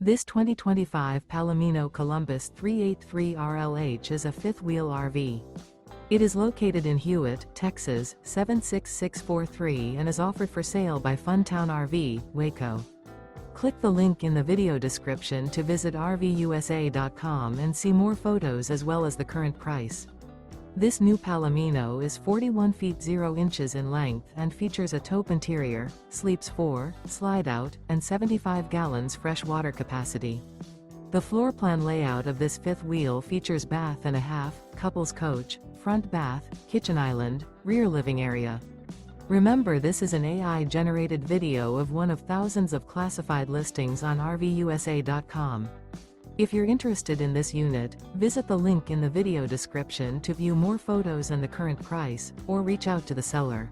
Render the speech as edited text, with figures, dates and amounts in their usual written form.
This 2025 Palomino Columbus 383RLH is a fifth-wheel RV. It is located in Hewitt, Texas, 76643 and is offered for sale by Funtown RV, Waco. Click the link in the video description to visit RVUSA.com and see more photos as well as the current price. This new Palomino is 41 feet 0 inches in length and features a taupe interior, sleeps 4, slide-out, and 75 gallons fresh water capacity. The floor plan layout of this fifth wheel features bath and a half, couples coach, front bath, kitchen island, rear living area. Remember, this is an AI-generated video of one of thousands of classified listings on RVUSA.com. If you're interested in this unit, visit the link in the video description to view more photos and the current price, or reach out to the seller.